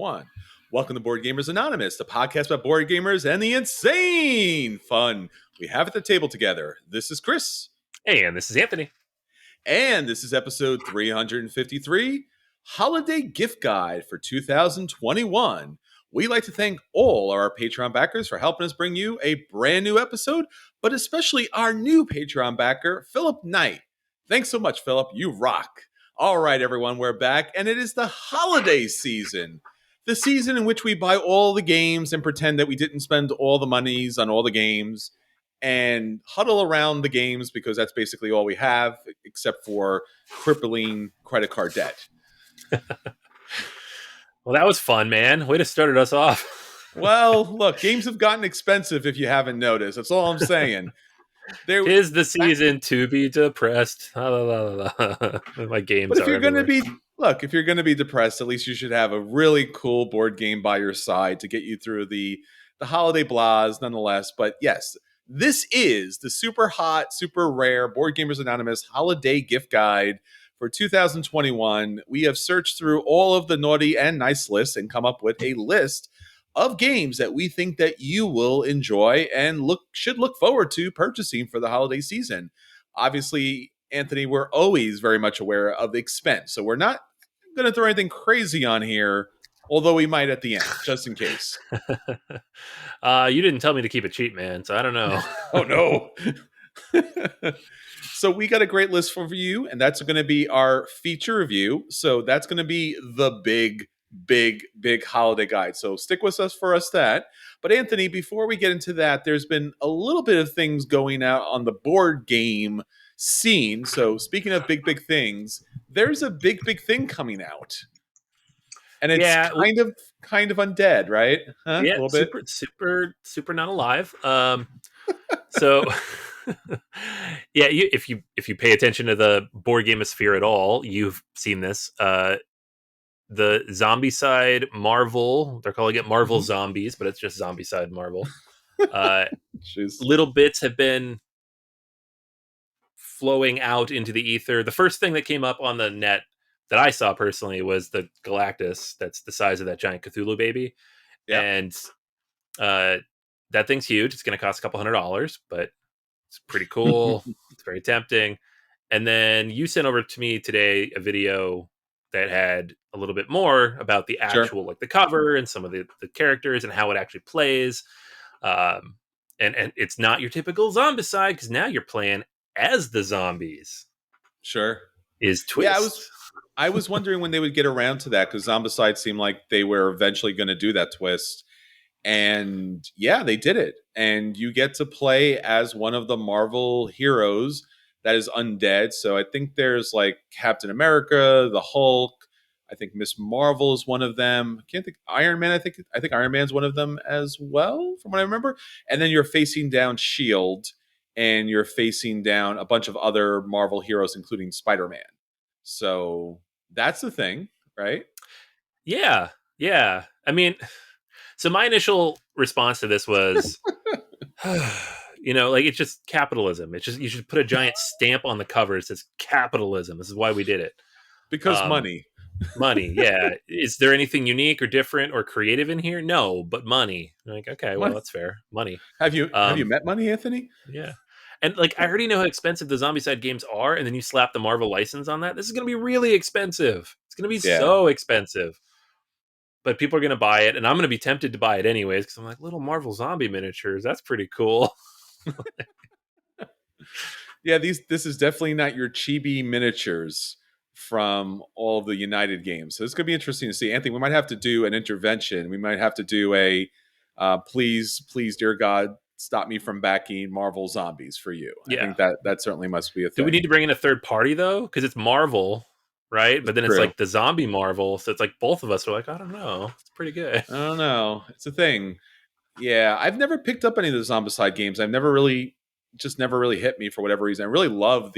one. Welcome to Board Gamers Anonymous, the podcast about board gamers and the insane fun we have at the table together. This is Chris. Hey, and this is Anthony. And this is episode 353, Holiday Gift Guide for 2021. We'd like to thank all our Patreon backers for helping us bring you a brand new episode, but especially our new Patreon backer, Philip Knight. Thanks so much, Philip. You rock. All right, everyone, we're back, and it is the holiday season. The season in which we buy all the games and pretend that we didn't spend all the monies on all the games and huddle around the games because that's basically all we have, except for crippling credit card debt. Well, that was fun, man. Way to start us off. Well, look, games have gotten expensive if you haven't noticed. That's all I'm saying. There is the season to be depressed. My games but if are you're going to everywhere. if you're going to be depressed, at least you should have a really cool board game by your side to get you through the holiday blahs nonetheless. But yes, this is the super hot, super rare Board Gamers Anonymous Holiday Gift Guide for 2021. We have searched through all of the naughty and nice lists and come up with a list of games that we think that you will enjoy and should look forward to purchasing for the holiday season. Obviously, Anthony, we're always very much aware of the expense, so we're not going to throw anything crazy on here, although we might at the end, just in case. You didn't tell me to keep it cheap, man, so I don't know. Oh, no. So we got a great list for you, and that's going to be our feature review. So that's going to be the big holiday guide. So stick with us for that. But Anthony, before we get into that, there's been a little bit of things going out on the board game scene. So speaking of big things, there's a big thing coming out. And it's kind of undead, right? Huh? Yeah, a little bit. super not alive. So yeah, if you pay attention to the board gamosphere at all, you've seen this. The zombie side Marvel, they're calling it Marvel Zombies, but it's just zombie side Marvel. Little bits have been flowing out into the ether. The first thing that came up on the net that I saw personally was the Galactus that's the size of that giant Cthulhu baby. Yep. And that thing's huge. It's going to cost a couple $100, but it's pretty cool. It's very tempting. And then you sent over to me today a video that had a little bit more about the actual, like the cover and some of the characters and how it actually plays. And it's not your typical zombicide because now you're playing as the zombies. Sure. Is twist. Yeah, I was wondering when they would get around to that because Zombicide seemed like they were eventually going to do that twist. And yeah, they did it. And you get to play as one of the Marvel heroes that is undead. So I think there's like Captain America, the Hulk. I think Miss Marvel is one of them. I can't think Iron Man. I think Iron Man's one of them as well, from what I remember. And then you're facing down S.H.I.E.L.D. and you're facing down a bunch of other Marvel heroes, including Spider-Man. So that's the thing, right? Yeah. I mean, so my initial response to this was, like it's just capitalism. It's just you should put a giant stamp on the cover. It says capitalism. This is why we did it. Because money. Money, yeah. Is there anything unique or different or creative in here? No, but money. Like, okay, well, that's fair. Money. Have you met money, Anthony? Yeah. And like, I already know how expensive the Zombicide games are, and then you slap the Marvel license on that. This is going to be really expensive. It's going to be so expensive. But people are going to buy it, and I'm going to be tempted to buy it anyways because I'm like, little Marvel zombie miniatures. That's pretty cool. Yeah, this is definitely not your chibi miniatures from all of the United games. So it's going to be interesting to see. Anthony, we might have to do an intervention. We might have to do a please, dear God, stop me from backing Marvel Zombies for you. Yeah. I think that certainly must be a thing. Do we need to bring in a third party, though? Because it's Marvel, right? But then it's like the zombie Marvel. So it's like both of us are like, I don't know. It's pretty good. I don't know. It's a thing. Yeah, I've never picked up any of the Zombicide games. I've never really hit me for whatever reason. I really love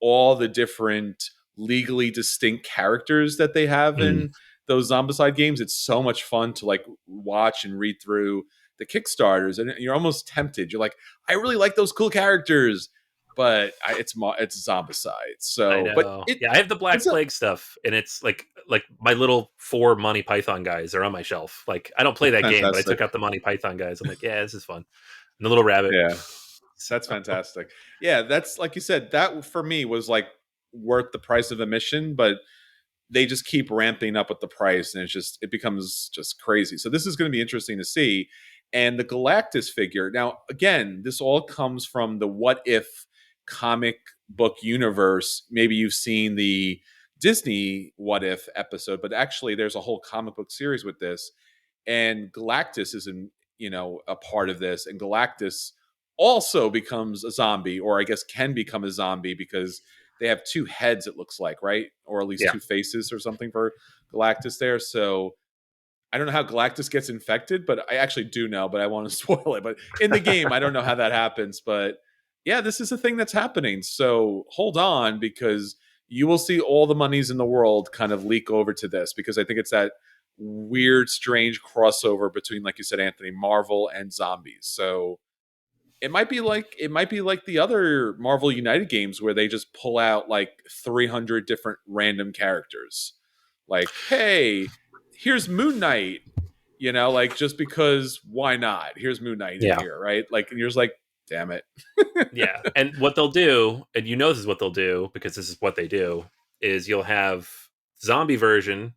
all the different legally distinct characters that they have in those Zombicide games. It's so much fun to like watch and read through the Kickstarters, and you're almost tempted. You're like, I really like those cool characters. it's Zombicide. I So, but know. Yeah, I have the it's Black a Plague stuff, and it's like my little 4 Monty Python guys are on my shelf. Like I don't play that game, but I fantastic. took out the Monty Python guys. I'm like, yeah, this is fun. And the little rabbit. Yeah, So, that's fantastic. Yeah, that's like you said. That for me was like worth the price of admission, but they just keep ramping up with the price, and it becomes just crazy. So this is going to be interesting to see. And the Galactus figure. Now, again, this all comes from the What If comic book universe. Maybe you've seen the Disney What If episode, but actually, there's a whole comic book series with this, and Galactus is a part of this, and Galactus also becomes a zombie, or I guess can become a zombie because they have two heads, it looks like, right? Or at least yeah, two faces or something for Galactus there. So I don't know how Galactus gets infected, but I actually do know, but I want to spoil it. But in the game, I don't know how that happens. But yeah, this is a thing that's happening. So hold on, because you will see all the monies in the world kind of leak over to this, because I think it's that weird, strange crossover between, like you said, Anthony, Marvel and zombies. So it might be like the other Marvel United games where they just pull out like 300 different random characters. Like, hey, here's Moon Knight, like just because why not? Here's Moon Knight in yeah, here, right? Like, and you're just like, damn it. yeah. And what they'll do, and this is what they'll do because this is what they do, is you'll have zombie version,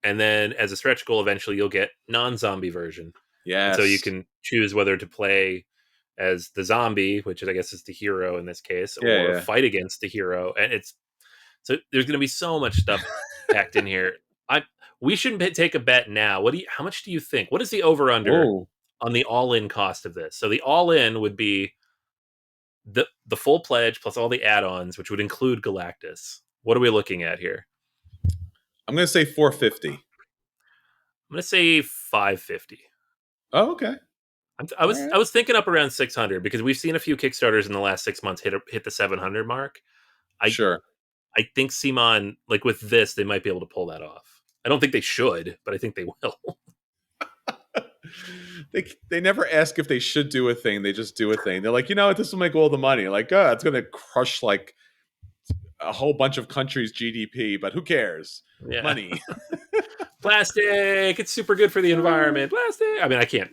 and then as a stretch goal, eventually you'll get non-zombie version. And so you Yes. can choose whether to play as the zombie, which I guess is the hero in this case, Yeah, or yeah. fight against the hero. And so there's going to be so much stuff packed in here. I We shouldn't take a bet now. How much do you think? What is the over under Oh, on the all in cost of this? So the all in would be the full pledge plus all the add ons, which would include Galactus. What are we looking at here? I'm gonna say 450. I'm going to say 550. Oh, okay. I All was right. I was thinking up around 600 because we've seen a few Kickstarters in the last 6 months hit the 700 mark. I Sure. I think Simon, like with this, they might be able to pull that off. I don't think they should, but I think they will. They never ask if they should do a thing. They just do a thing. They're like, this will make all the money. Like, oh, it's gonna crush like a whole bunch of countries' GDP, but who cares? Yeah, Money. plastic. It's super good for the environment. Plastic. I mean, I can't.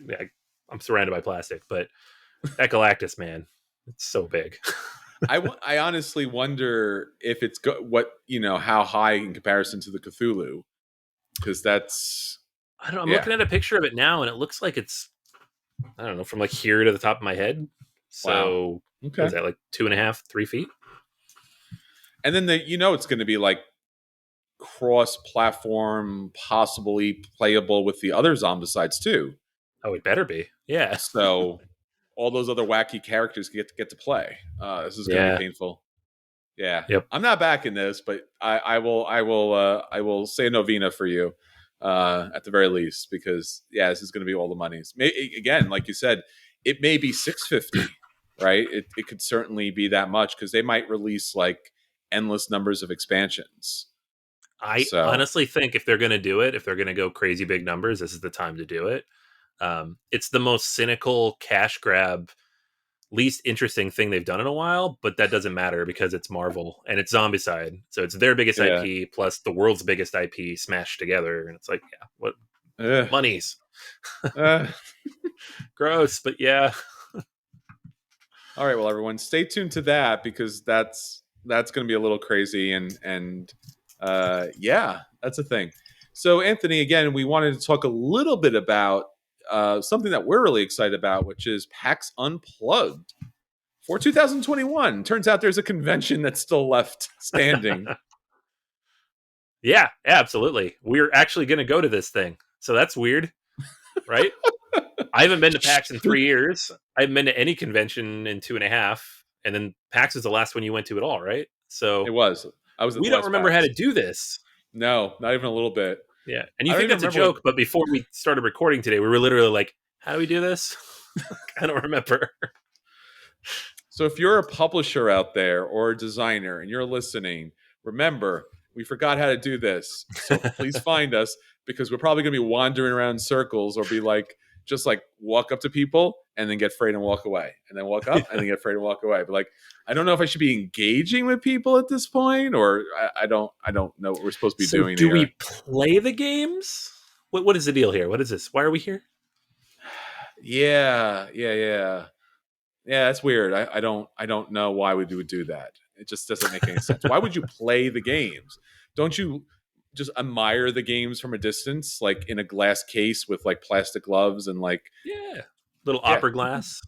I'm surrounded by plastic, but that Galactus, man, it's so big. I honestly wonder if it's how high in comparison to the Cthulhu, because that's I don't know. I'm yeah. looking at a picture of it now, and it looks like it's, I don't know, from like here to the top of my head. Wow. So what Okay. is that, like 2.5, 3 feet? And then it's going to be like cross-platform, possibly playable with the other Zombicides too. Oh, it better be. Yeah. So all those other wacky characters get to play. This is going to be Yeah. painful. Yeah, Yep. I'm not backing this, but I will say a novena for you at the very least, because this is going to be all the monies. Again, like you said, it may be 650, right? It could certainly be that much because they might release like endless numbers of expansions. I So honestly think if they're going to do it, if they're going to go crazy big numbers, this is the time to do it. It's the most cynical cash grab, least interesting thing they've done in a while, but that doesn't matter because it's Marvel and it's Zombicide. So it's their biggest yeah, IP plus the world's biggest IP smashed together. And it's like, yeah, what uh, monies? uh, Gross, but yeah. all right. Well, everyone, stay tuned to that, because that's going to be a little crazy, and that's a thing. So, Anthony, again, we wanted to talk a little bit about something that we're really excited about, which is PAX Unplugged for 2021. Turns out there's a convention that's still left standing. Yeah, absolutely. We're actually going to go to this thing. So that's weird, right? I haven't been to PAX in 3 years. I haven't been to any convention in 2.5. And then PAX was the last one you went to at all, right? It So was. I was at we the don't last remember how PAX. to do this. No, not even a little bit. Yeah. And you I don't think even that's a remember joke, but before we started recording today, we were literally like, how do we do this? I don't remember. So if you're a publisher out there or a designer and you're listening, remember, we forgot how to do this. So please find us, because we're probably going to be wandering around in circles, or be like, just like walk up to people and then get afraid and walk away, and then walk up and then get afraid and walk away. But like, I don't know if I should be engaging with people at this point, or I don't know what we're supposed to be So doing do here. we play the games? What is the deal here? What is this? Why are we here? Yeah. That's weird. I don't know why we would do that. It just doesn't make any sense. Why would you play the games? Don't you just admire the games from a distance, like in a glass case with like plastic gloves and like, Yeah. Little yeah, opera glass.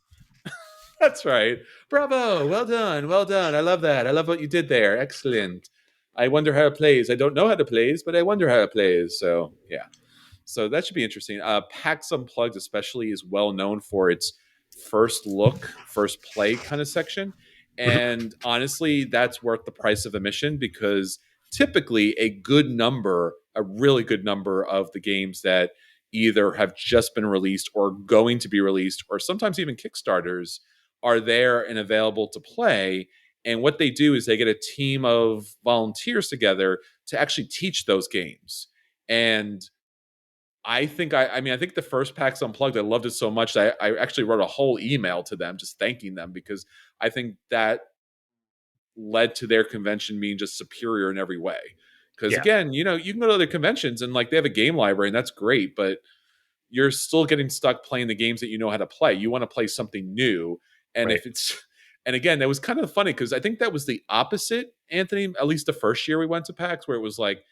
that's right. Bravo. Well done. Well done. I love that. I love what you did there. Excellent. I wonder how it plays. I don't know how to plays, but I wonder how it plays. So yeah. So that should be interesting. PAX Unplugged, especially, is well known for its first look, first play kind of section. And honestly, that's worth the price of admission because typically a really good number of the games that either have just been released or going to be released, or sometimes even Kickstarters, are there and available to play. And what they do is they get a team of volunteers together to actually teach those games. And I think the first PAX Unplugged, I loved it so much that I actually wrote a whole email to them just thanking them because I think that led to their convention being just superior in every way. Because Yeah. again, you can go to other conventions and like they have a game library and that's great, but you're still getting stuck playing the games that you know how to play. You want to play something new. And Right. if it's, and again, that was kind of funny because I think that was the opposite, Anthony, at least the first year we went to PAX, where it was like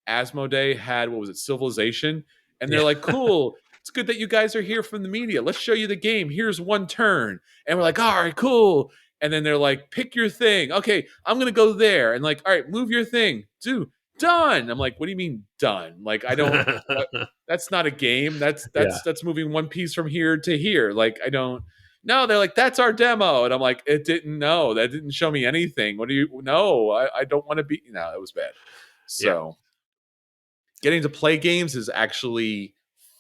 Asmodee had, what was it, Civilization? And they're Yeah. like, cool. It's good that you guys are here from the media. Let's show you the game. Here's one turn. And we're like, all right, cool. And then they're like, pick your thing. Okay, I'm going to go there. And like, all right, move your thing. Do done. I'm like, what do you mean done? Like, I don't, what, that's not a game. Yeah. That's moving one piece from here to here. Like I don't. No, they're like that's our demo, and I'm like it didn't. No, that didn't show me anything. What do you? No, I don't want to be. No, it was bad. Yeah. So getting to play games is actually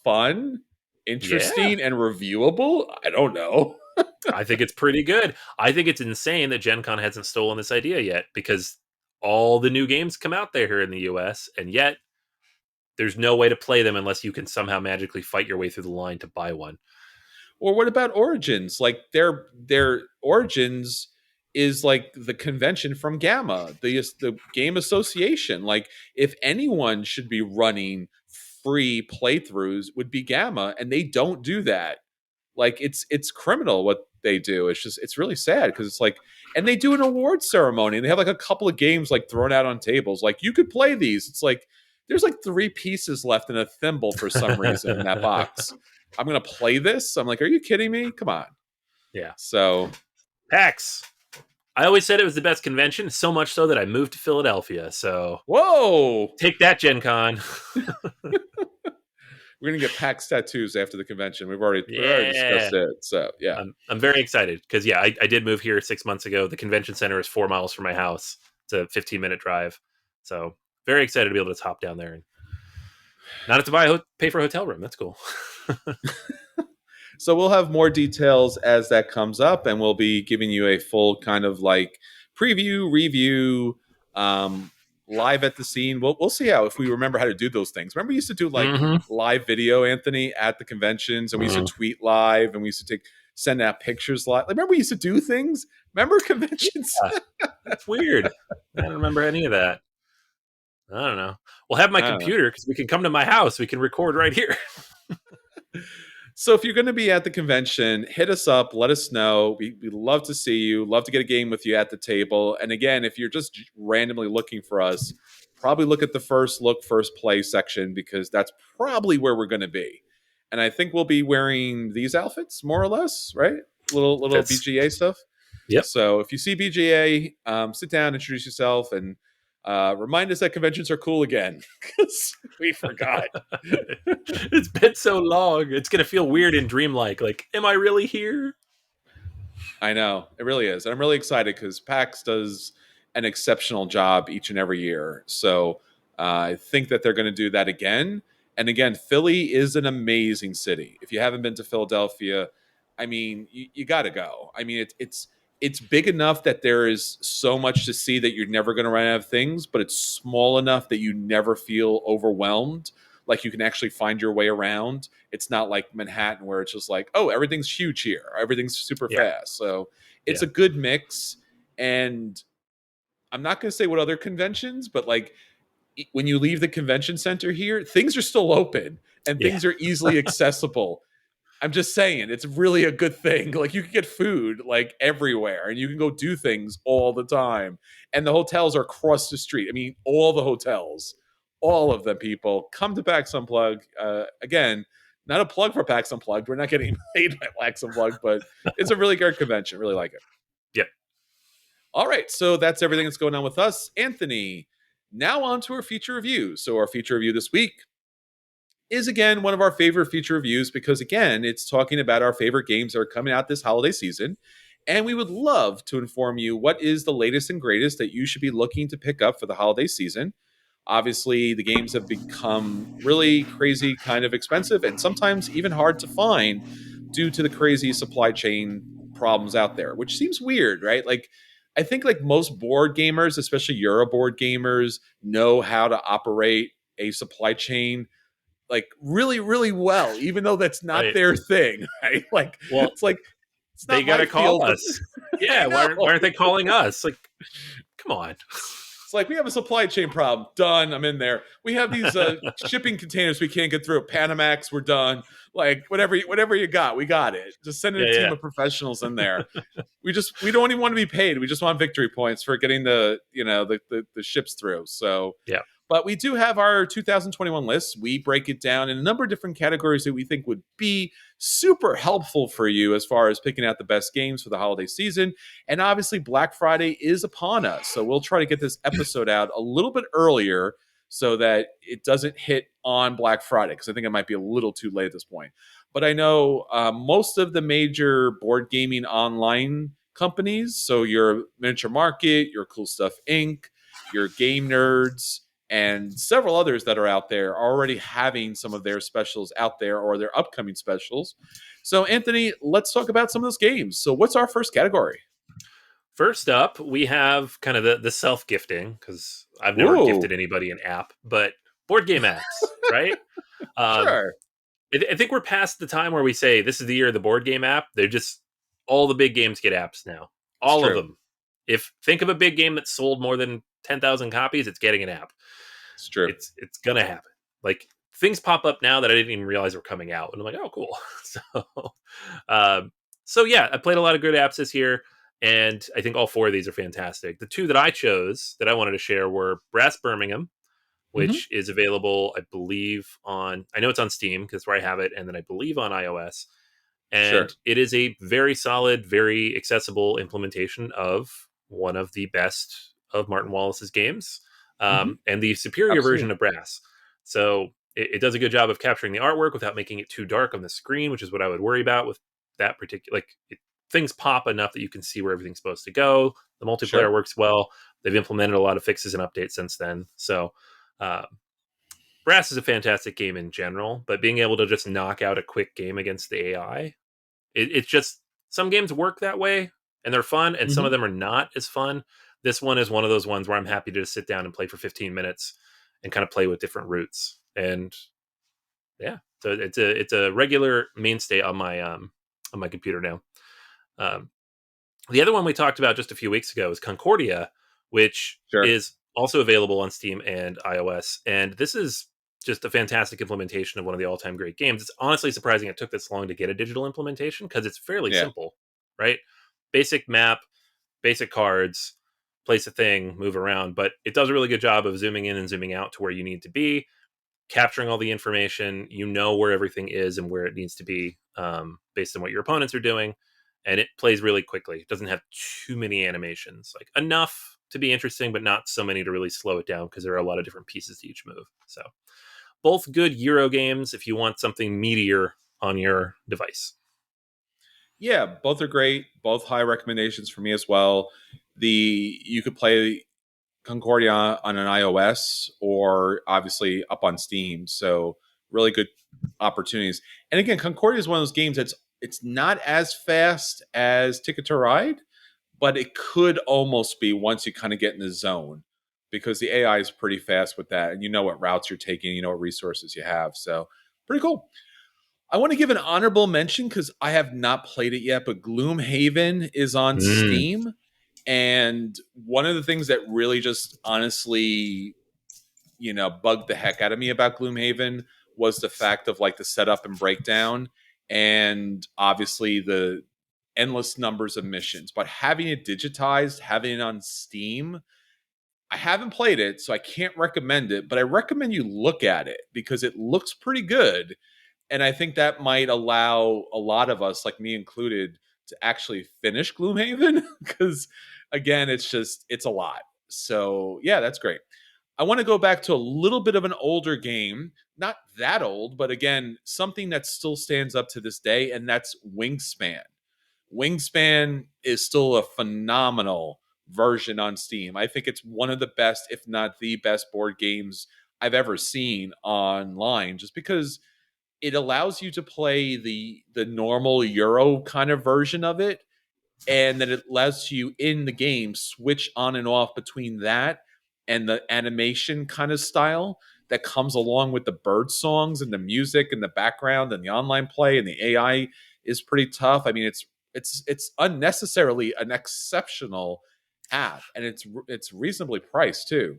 fun, Yeah. interesting, and reviewable. I don't know. I think it's pretty good. I think it's insane that Gen Con hasn't stolen this idea yet because all the new games come out there here in the US, and yet there's no way to play them unless you can somehow magically fight your way through the line to buy one. Or what about Origins? Like their Origins is like the convention from Gamma, the game association. Like if anyone should be running free playthroughs would be Gamma, and they don't do that. Like it's criminal what they do. It's really sad because it's like, and they do an award ceremony and they have like a couple of games like thrown out on tables. Like you could play these. It's like there's like three pieces left in a thimble for some reason in that box. I'm gonna play this. I'm like, are you kidding me? Come on. Yeah. So PAX. I always said it was the best convention, so much so that I moved to Philadelphia. So whoa, take that, Gen Con. we're gonna get PAX tattoos after the convention. We've already Yeah. discussed it. So yeah. I'm very excited because, yeah, I did move here 6 months ago. The convention center is 4 miles from my house. It's a 15-minute drive. So very excited to be able to hop down there and not have to pay for a hotel room. That's cool. So we'll have more details as that comes up, and we'll be giving you a full kind of like preview, review, um, live at the scene. We'll see how if we remember how to do those things. Remember, we used to do like Mm-hmm. live video, Anthony, at the conventions, and we used to tweet live, and we used to send out pictures live. Like, remember, we used to do things. Remember conventions? Yeah, that's weird. I don't remember any of that. I don't know. We'll have my I don't know. computer because we can come to my house. We can record right here. So if you're going to be at the convention, hit us up. Let us know. We love to see you. Love to get a game with you at the table. And again, if you're just randomly looking for us, probably look at the first look, first play section because that's probably where we're going to be. And I think we'll be wearing these outfits more or less, right? Little That's BGA stuff. Yep. So if you see BGA, sit down, introduce yourself, and remind us that conventions are cool again because we forgot. It's been so long. It's gonna feel weird and dreamlike. Like, am I really here? I know it really is, and I'm really excited because PAX does an exceptional job each and every year. So I think that they're going to do that again. And again, Philly is an amazing city. If you haven't been to Philadelphia, I mean, you got to go. I mean, it's big enough that there is so much to see that you're never going to run out of things, but it's small enough that you never feel overwhelmed. like you can actually find your way around. It's not like Manhattan where it's just like, oh, everything's huge here, everything's super Yeah. fast. So it's Yeah. a good mix. And I'm not going to say what other conventions, but like when you leave the convention center here, things are still open and Yeah. things are easily accessible. I'm just saying, it's really a good thing. Like you can get food like everywhere, and you can go do things all the time. And the hotels are across the street. I mean, all the hotels, all of them. People come to PAX Unplugged. Again, not a plug for PAX Unplugged. We're not getting paid by PAX Unplugged, but it's a really good convention. Really like it. Yep. All right, so that's everything that's going on with us, Anthony. Now on to our feature review. So our feature review this week is again one of our favorite feature reviews because again, it's talking about our favorite games that are coming out this holiday season. And we would love to inform you what is the latest and greatest that you should be looking to pick up for the holiday season. Obviously, the games have become really crazy, kind of expensive, and sometimes even hard to find due to the crazy supply chain problems out there, which seems weird, right? Like, I think like most board gamers, especially Euro board gamers, know how to operate a supply chain like really, really well, even though that's not Right. their thing, right? Well, Like it's they not my gotta call field, but us. I Yeah. know. Why aren't they calling us? Like, come on. It's like we have a supply chain problem. Done. I'm in there. We have these shipping containers we can't get through. Panamax, we're done. Like whatever you got, we got it. Just send in Yeah. a team Yeah. of professionals in there. We don't even want to be paid. We just want victory points for getting the ships through. So Yeah. but we do have our 2021 list. We break it down in a number of different categories that we think would be super helpful for you as far as picking out the best games for the holiday season. And obviously, Black Friday is upon us. So we'll try to get this episode out a little bit earlier so that it doesn't hit on Black Friday, because I think it might be a little too late at this point. But I know most of the major board gaming online companies, so your Miniature Market, your Cool Stuff Inc., your Game Nerds, and several others that are out there are already having some of their specials out there or their upcoming specials. So, Anthony, let's talk about some of those games. So, what's our first category? First up, we have kind of the self gifting, because I've never Ooh, gifted anybody an app, but board game apps, right? Um, sure. I think we're past the time where we say this is the year of the board game app. They're just all the big games get apps now, It's all of true. them. If think of a big game that sold more than 10,000 copies, it's getting an app. It's true. It's gonna happen. Like things pop up now that I didn't even realize were coming out, and I'm like, oh, cool. Um, so yeah, I played a lot of good apps this year, and I think all four of these are fantastic. The two that I chose that I wanted to share were Brass Birmingham, Hmm. which is available, I believe, I know it's on Steam because where I have it, and then I believe on iOS. And Sure. it is a very solid, very accessible implementation of one of the best of Martin Wallace's games, Hmm. and the superior version Absolutely. of Brass. So it does a good job of capturing the artwork without making it too dark on the screen, which is what I would worry about with that particular. Things pop enough that you can see where everything's supposed to go. The multiplayer Sure. works well. They've implemented a lot of fixes and updates since then. So uh, Brass is a fantastic game in general, but being able to just knock out a quick game against the AI, it's just some games work that way and they're fun, and some Hmm. of them are not as fun. This one is one of those ones where I'm happy to just sit down and play for 15 minutes and kind of play with different routes. And yeah, so it's a regular mainstay on my computer now. Um, the other one we talked about just a few weeks ago is Concordia, which Sure. is also available on Steam and iOS. And this is just a fantastic implementation of one of the all-time great games. It's honestly surprising it took this long to get a digital implementation because it's fairly Yeah. simple, right? Basic map, basic cards, place a thing, move around, but it does a really good job of zooming in and zooming out to where you need to be, capturing all the information. You know where everything is and where it needs to be, based on what your opponents are doing, and it plays really quickly. It doesn't have too many animations, like enough to be interesting, but not so many to really slow it down because there are a lot of different pieces to each move. So both good Euro games if you want something meatier on your device. Yeah, both are great. Both high recommendations for me as well. You could play Concordia on an iOS or obviously up on Steam. So really good opportunities. And again, Concordia is one of those games that's it's not as fast as Ticket to Ride, but it could almost be once you kind of get in the zone. because the AI is pretty fast with that, and you know what routes you're taking, you know what resources you have. So pretty cool. I want to give an honorable mention because I have not played it yet, but Gloomhaven is on Mm. Steam. And one of the things that really just honestly, bugged the heck out of me about Gloomhaven was the fact of like the setup and breakdown, and obviously the endless numbers of missions. But having it digitized, having it on Steam, I haven't played it, so I can't recommend it, but I recommend you look at it because it looks pretty good. And I think that might allow a lot of us, like me included, to actually finish Gloomhaven because, again, it's a lot. So, yeah, that's great. I want to go back to a little bit of an older game, not that old, but again, something that still stands up to this day, and that's Wingspan. Wingspan is still a phenomenal version on Steam. I think it's one of the best, if not the best, board games I've ever seen online, just because it allows you to play the normal Euro kind of version of it, and then it lets you in the game switch on and off between that and the animation kind of style that comes along with the bird songs and the music and the background and the online play, and the AI is pretty tough. I mean, it's unnecessarily an exceptional app, and it's reasonably priced too.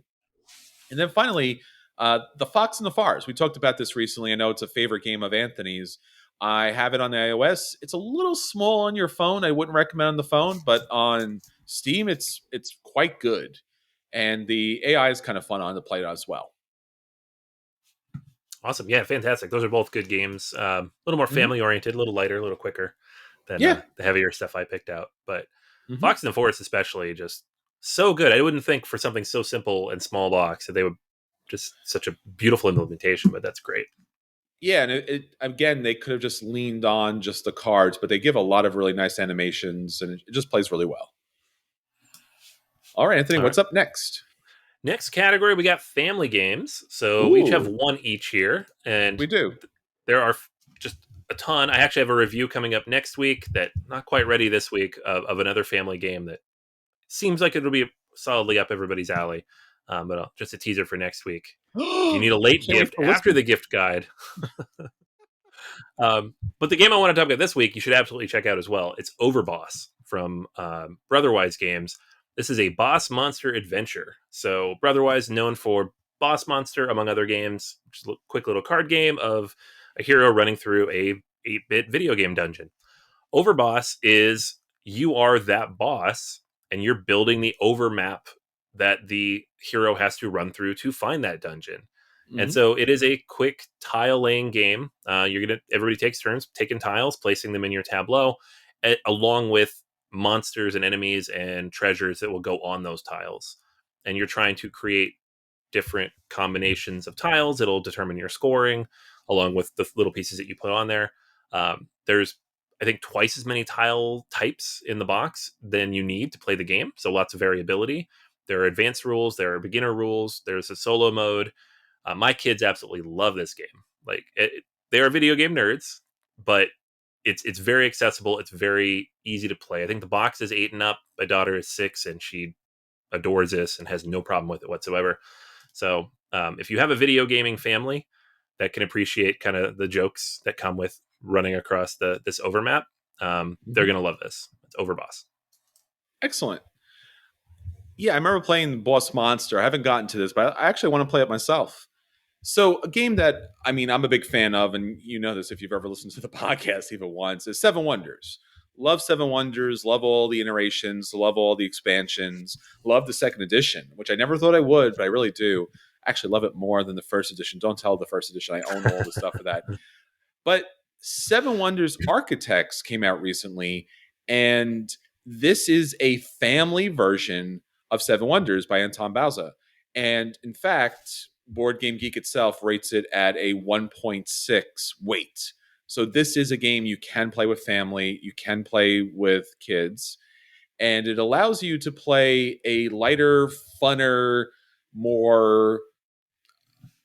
And then finally, the Fox and the Fars. We talked about this recently. I know it's a favorite game of Anthony's. I have it on the iOS. It's a little small on your phone. I wouldn't recommend on the phone, but on Steam, it's quite good, and the AI is kind of fun on to play it as well. Awesome. Yeah, fantastic. Those are both good games. A little more Mm-hmm. family oriented, a little lighter, a little quicker than Yeah. the heavier stuff I picked out. But Mm-hmm. Fox and the Forest, especially, just so good. I wouldn't think for something so simple and small box that they would just such a beautiful implementation, but that's great. Yeah, and again, they could have just leaned on just the cards, but they give a lot of really nice animations, and it just plays really well. All right, Anthony, All right. what's up next? Next category, we got family games. So we each have Ooh, one each here, and we do. there are just a ton. I actually have a review coming up next week that not quite ready this week of another family game that seems like it'll be solidly up everybody's alley. But just a teaser for next week. If you need a I late can't wait gift to after listen. the gift guide, but the game I want to talk about this week, you should absolutely check out as well. It's Overboss from Brotherwise Games. This is a boss monster adventure. So Brotherwise, known for Boss Monster, among other games, just a quick little card game of a hero running through a 8-bit video game dungeon. Overboss is you are that boss, and you're building the overmap that the hero has to run through to find that dungeon. And Hmm. so it is a quick tile laying game. Everybody takes turns taking tiles, placing them in your tableau, along with monsters and enemies and treasures that will go on those tiles. And you're trying to create different combinations of tiles that'll determine your scoring, along with the little pieces that you put on there. There's, I think, twice as many tile types in the box than you need to play the game. So lots of variability. There are advanced rules, there are beginner rules, there's a solo mode. My kids absolutely love this game. They are video game nerds, but it's very accessible. It's very easy to play. I think the box is 8 and up. My daughter is 6, and she adores this and has no problem with it whatsoever. So if you have a video gaming family that can appreciate kind of the jokes that come with running across this overmap, they're Hmm. gonna love this. It's Overboss. Excellent. Yeah, I remember playing Boss Monster. I haven't gotten to this, but I actually want to play it myself. So, a game that I mean I'm a big fan of, and you know this if you've ever listened to the podcast even once, is Seven Wonders. Love Seven Wonders. Love all the iterations. Love all the expansions. Love the second edition, which I never thought I would, but I really do. Actually, love it more than the first edition. Don't tell the first edition. I own all the stuff for that. But Seven Wonders Architects came out recently, and this is a family version of Seven Wonders by Anton Bauza. And in fact, Board Game Geek itself rates it at a 1.6 weight. So this is a game you can play with family, you can play with kids, and it allows you to play a lighter, funner, more,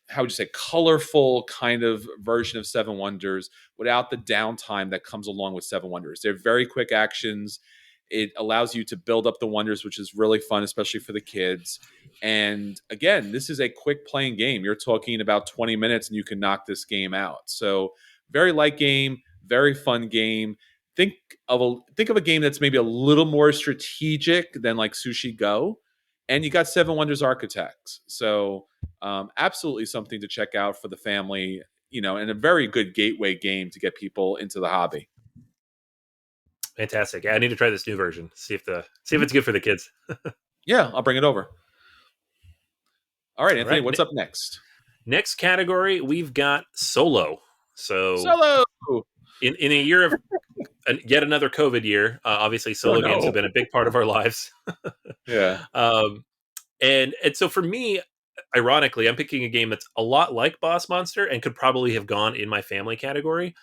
how would you say, colorful kind of version of Seven Wonders without the downtime that comes along with Seven Wonders. They're very quick actions. It allows you to build up the wonders, which is really fun, especially for the kids. And again, this is a quick playing game. You're talking about 20 minutes and you can knock this game out. So very light game, very fun game. Think think of a game that's maybe a little more strategic than like Sushi Go. And you got Seven Wonders Architects. So absolutely something to check out for the family, and a very good gateway game to get people into the hobby. Fantastic. Yeah, I need to try this new version. See if Mhm. it's good for the kids. Yeah, I'll bring it over. All right, All Anthony, right. what's up next? Next category, we've got solo. So Solo. in a year of yet another COVID year, obviously Oh solo games no. have been a big part of our lives. Yeah. um, and so for me, ironically, I'm picking a game that's a lot like Boss Monster and could probably have gone in my family category.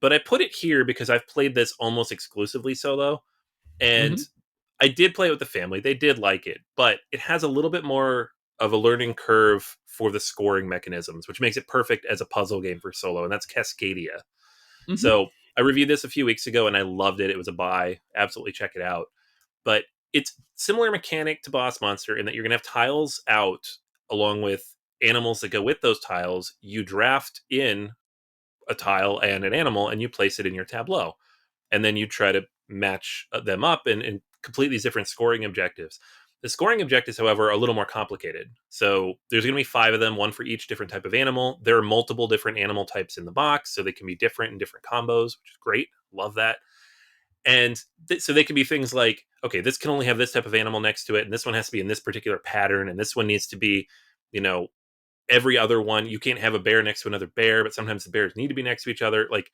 But I put it here because I've played this almost exclusively solo. And Hmm. I did play it with the family. They did like it, but it has a little bit more of a learning curve for the scoring mechanisms, which makes it perfect as a puzzle game for solo, and that's Cascadia. Hmm. So I reviewed this a few weeks ago and I loved it. It was a buy. Absolutely check it out. But it's similar mechanic to Boss Monster in that you're going to have tiles out along with animals that go with those tiles. You draft in a tile and an animal and you place it in your tableau. And then you try to match them up and complete these different scoring objectives. The scoring objectives, however, are a little more complicated. So there's going to be 5 of them, one for each different type of animal. There are multiple different animal types in the box, so they can be different in different combos, which is great. Love that. And so they can be things like, okay, this can only have this type of animal next to it, and this one has to be in this particular pattern, and this one needs to be, you know, every other one. You can't have a bear next to another bear, but sometimes the bears need to be next to each other. Like,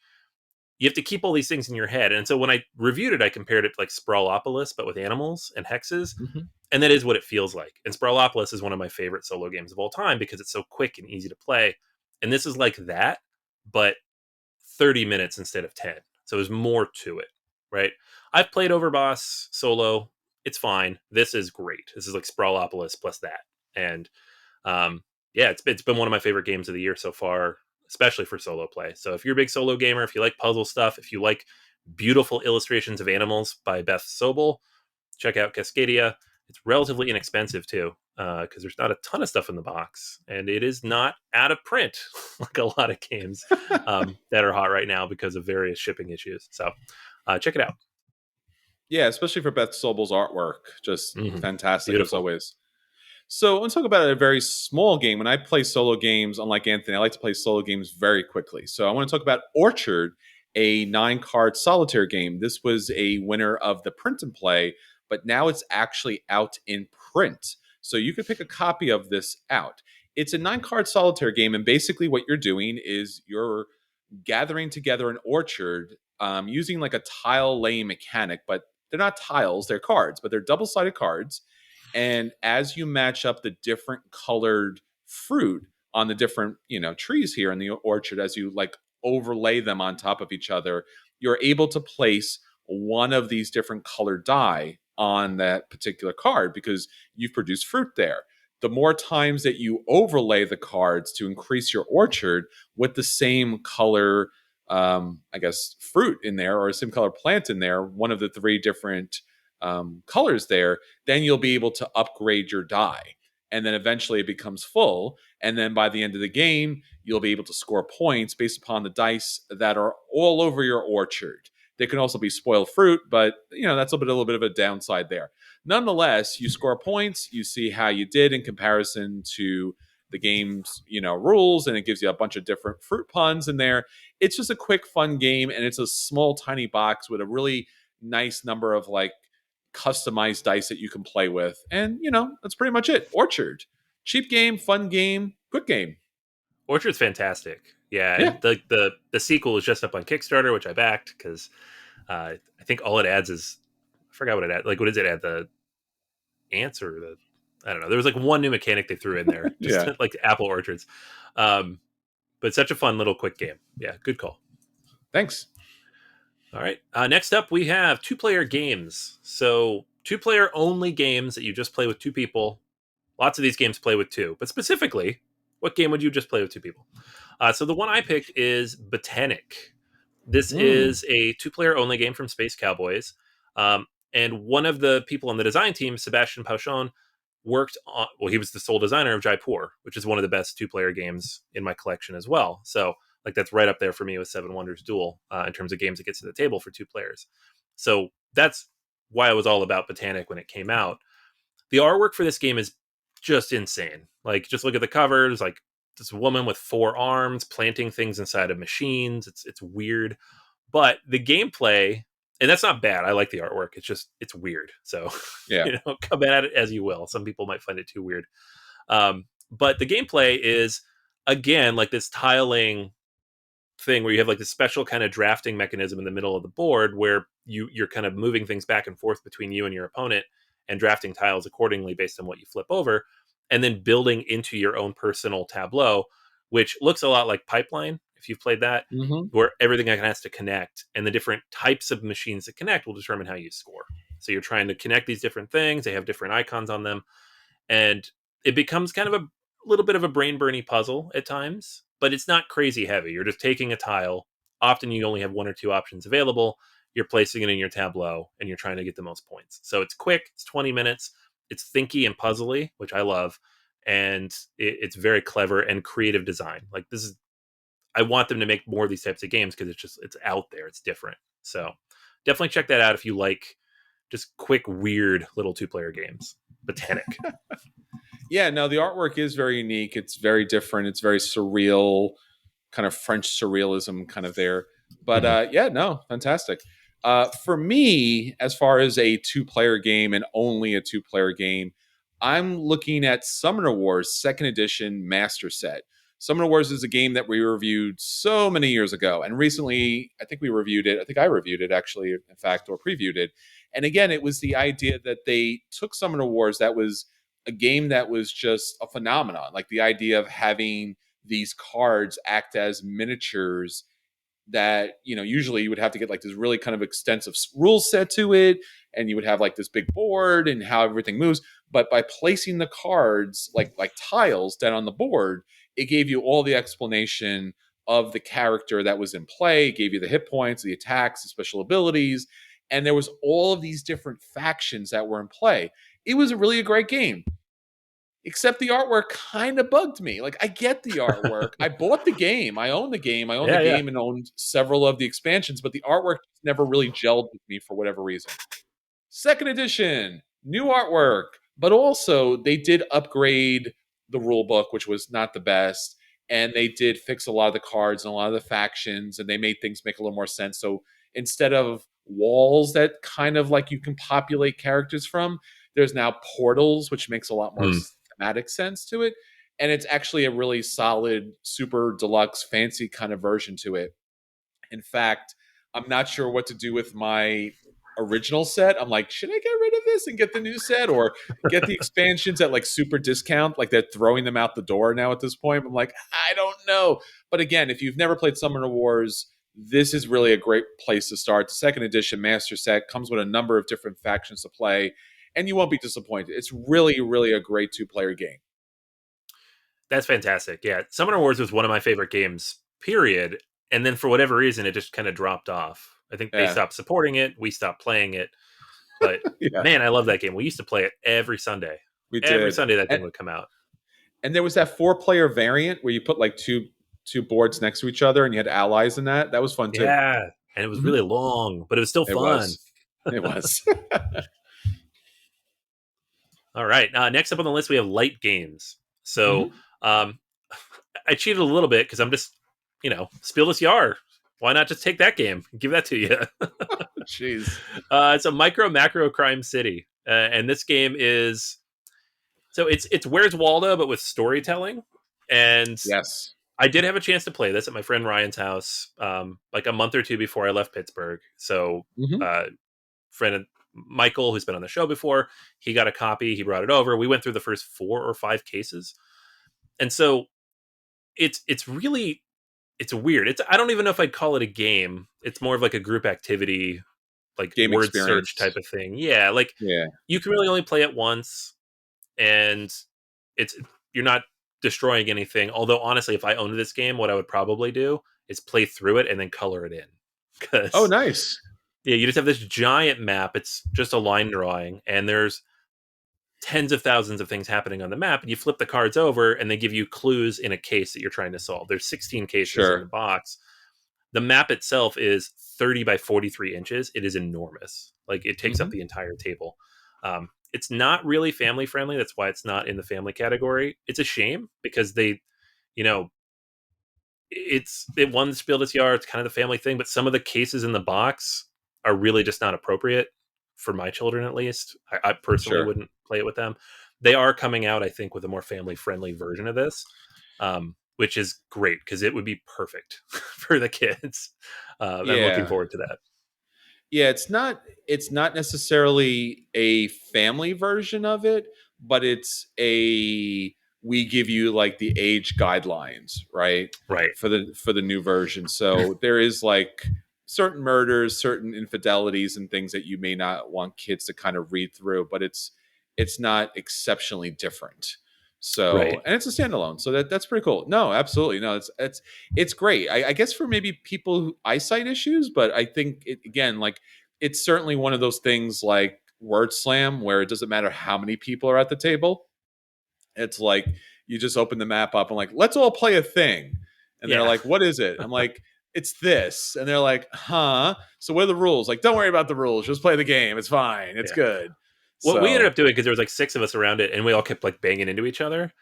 you have to keep all these things in your head. And so when I reviewed it, I compared it to like Sprawlopolis, but with animals and hexes. Hmm. And that is what it feels like. And Sprawlopolis is one of my favorite solo games of all time because it's so quick and easy to play. And this is like that, but 30 minutes instead of 10. So there's more to it, right? I've played Overboss solo. It's fine. This is great. This is like Sprawlopolis plus that. And yeah, it's been one of my favorite games of the year so far, especially for solo play. So if you're a big solo gamer, if you like puzzle stuff, if you like beautiful illustrations of animals by Beth Sobel, check out Cascadia. It's relatively inexpensive too, because there's not a ton of stuff in the box, and it is not out of print like a lot of games that are hot right now because of various shipping issues. So check it out. Yeah, especially for Beth Sobel's artwork. Just fantastic as Beautiful. always. So let's talk about a very small game. When I play solo games, unlike Anthony, I like to play solo games very quickly. So I want to talk about Orchard, a 9-card solitaire game. This was a winner of the print and play, but now it's actually out in print. So you could pick a copy of this out. It's a 9-card solitaire game, and basically what you're doing is you're gathering together an orchard using like a tile laying mechanic, but they're not tiles, they're cards, but they're double-sided cards. And as you match up the different colored fruit on the different, trees here in the orchard, as you like overlay them on top of each other, you're able to place one of these different colored die on that particular card because you've produced fruit there. The more times that you overlay the cards to increase your orchard with the same color, I guess, fruit in there or same color plant in there, one of the 3 different colors there, then you'll be able to upgrade your die. And then eventually it becomes full. And then by the end of the game, you'll be able to score points based upon the dice that are all over your orchard. There can also be spoiled fruit, but that's a little bit of a downside there. Nonetheless, you score points, you see how you did in comparison to the game's rules, and it gives you a bunch of different fruit puns in there. It's just a quick, fun game, and it's a small, tiny box with a really nice number of like customized dice that you can play with. And, that's pretty much it. Orchard. Cheap game, fun game, quick game. Orchard's fantastic. Yeah, Yeah. and the sequel is just up on Kickstarter, which I backed because I think all it adds is, I forgot what it adds. Like, what does it add? The ants or the, I don't know. There was like one new mechanic they threw in there, just Yeah. like apple orchards. Um, but such a fun little quick game. Yeah, good call. Thanks. All right. Next up, we have 2-player games. So 2-player only games that you just play with 2 people. Lots of these games play with 2, but specifically, what game would you just play with 2 people? So the one I picked is Botanic. This Mm. is a 2-player only game from Space Cowboys. And one of the people on the design team, Sebastian Pauchon, worked on, well, he was the sole designer of Jaipur, which is one of the best 2-player games in my collection as well. So like that's right up there for me with Seven Wonders Duel in terms of games that gets to the table for 2 players. So that's why I was all about Botanic when it came out. The artwork for this game is just insane. Like, just look at the covers, like this woman with 4 arms planting things inside of machines. It's weird, but the gameplay, and that's not bad. I like the artwork. It's weird. So Yeah. come at it as you will. Some people might find it too weird. But the gameplay is, again, like this tiling thing where you have like this special kind of drafting mechanism in the middle of the board where you're kind of moving things back and forth between you and your opponent and drafting tiles accordingly based on what you flip over, and then building into your own personal tableau, which looks a lot like Pipeline, if you've played that, where everything has to connect, and the different types of machines that connect will determine how you score. So you're trying to connect these different things. They have different icons on them, and it becomes kind of a little bit of a brain-burny puzzle at times, but it's not crazy heavy. You're just taking a tile. Often you only have 1 or 2 options available. You're placing it in your tableau, and you're trying to get the most points. So it's quick. It's 20 minutes. It's thinky and puzzly, which I love. And it's very clever and creative design. Like, this is, I want them to make more of these types of games because it's out there. It's different. So definitely check that out if you like just quick, weird little 2-player games. Botanic. Yeah, no, the artwork is very unique. It's very different. It's very surreal, kind of French surrealism kind of there. But yeah, no, fantastic. For me, as far as a 2-player game and only a 2-player game, I'm looking at Summoner Wars 2nd Edition Master Set. Summoner Wars is a game that we reviewed so many years ago. And recently, I think we reviewed it. I think I reviewed it, actually, in fact, or previewed it. And again, it was the idea that they took Summoner Wars that was a game that was just a phenomenon. Like the idea of having these cards act as miniatures that, usually you would have to get like this really kind of extensive rule set to it, and you would have like this big board and how everything moves. But by placing the cards like tiles down on the board, it gave you all the explanation of the character that was in play. It gave you the hit points, the attacks, the special abilities, and there was all of these different factions that were in play. It was really a great game. Except the artwork kind of bugged me. Like, I get the artwork. I bought the game. I own the game. I own the game and owned several of the expansions, but the artwork never really gelled with me for whatever reason. 2nd edition, new artwork, but also they did upgrade the rule book, which was not the best. And they did fix a lot of the cards and a lot of the factions, and they made things make a little more sense. So instead of walls that kind of like you can populate characters from, there's now portals, which makes a lot more thematic sense to it. And it's actually a really solid, super deluxe, fancy kind of version to it. In fact, I'm not sure what to do with my original set. I'm like, should I get rid of this and get the new set, or get the expansions at like super discount? Like, they're throwing them out the door now at this point. I'm like, I don't know. But again, if you've never played Summoner Wars, this is really a great place to start. The 2nd edition master set comes with a number of different factions to play, and you won't be disappointed. It's really, really a great 2-player game. That's fantastic. Yeah, Summoner Wars was one of my favorite games, period. And then for whatever reason, it just kind of dropped off. I think they stopped supporting it. We stopped playing it. But man, I love that game. We used to play it every Sunday. Every Sunday that thing would come out. And there was that 4-player variant where you put like two boards next to each other and you had allies in that. That was fun too. Yeah, and it was really long, but it was still fun. It was. All right. Next up on the list, we have light games. So I cheated a little bit because I'm just, Spielus Yar. Why not just take that game? Give that to you. Jeez. It's a macro crime city. And this game is, so it's Where's Waldo, but with storytelling. And yes, I did have a chance to play this at my friend Ryan's house, like a month or 2 before I left Pittsburgh. So friend Michael, who's been on the show before, he got a copy. He brought it over. We went through the first 4 or 5 cases. And so it's really, it's weird. I don't even know if I'd call it a game. It's more of like a group activity, like game word experience. search type of thing. Yeah. Like you can really only play it once, and you're not destroying anything. Although honestly, if I owned this game, what I would probably do is play through it and then color it in. Oh, nice. Yeah, you just have this giant map. It's just a line drawing, and there's tens of thousands of things happening on the map. And you flip the cards over, and they give you clues in a case that you're trying to solve. There's 16 cases in the Sure. box. The map itself is 30 by 43 inches. It is enormous. Like, it takes up Hmm. the entire table. It's not really family friendly. That's why it's not in the family category. It's a shame because they, you know, it won the Spiel des Jahres. It's kind of the family thing, but some of the cases in the box are really just not appropriate for my children, at least. I personally Sure. wouldn't play it with them. They are coming out, I think, with a more family friendly version of this, which is great because it would be perfect for the kids. I'm looking Yeah. forward to that. Yeah, it's not necessarily a family version of it, but it's a we give you like the age guidelines, right? Right, For the new version. So there is like certain murders, certain infidelities and things that you may not want kids to kind of read through, but it's not exceptionally different. So, right. and it's a standalone. So that's pretty cool. No, absolutely. No, it's great. I guess for maybe people who eyesight issues, but I think it, again, like it's certainly one of those things like Word Slam where it doesn't matter how many people are at the table. It's like you just open the map up and like, let's all play a thing. And they're Yeah, like, what is it? I'm like, it's this. And they're like, huh? So what are the rules? Like, don't worry about the rules. Just play the game. It's fine. It's yeah. good. What we ended So up doing, because there was like six of us around it, and we all kept like banging into each other,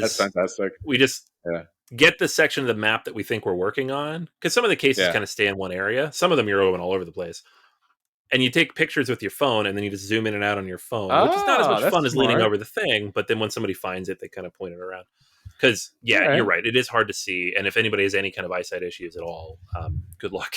that's was fantastic. we just Yeah. get the section of the map that we think we're working on, because some of the cases Yeah. kind of stay in one area. Some of them you're going all over the place, and you take pictures with your phone, and then you just zoom in and out on your phone, which is not as Ah, much fun that's as leaning smart. over the thing. But then when somebody finds it, they kind of point it around. Because All yeah, you're right. right. It is hard to see, and if anybody has any kind of eyesight issues at all, good luck.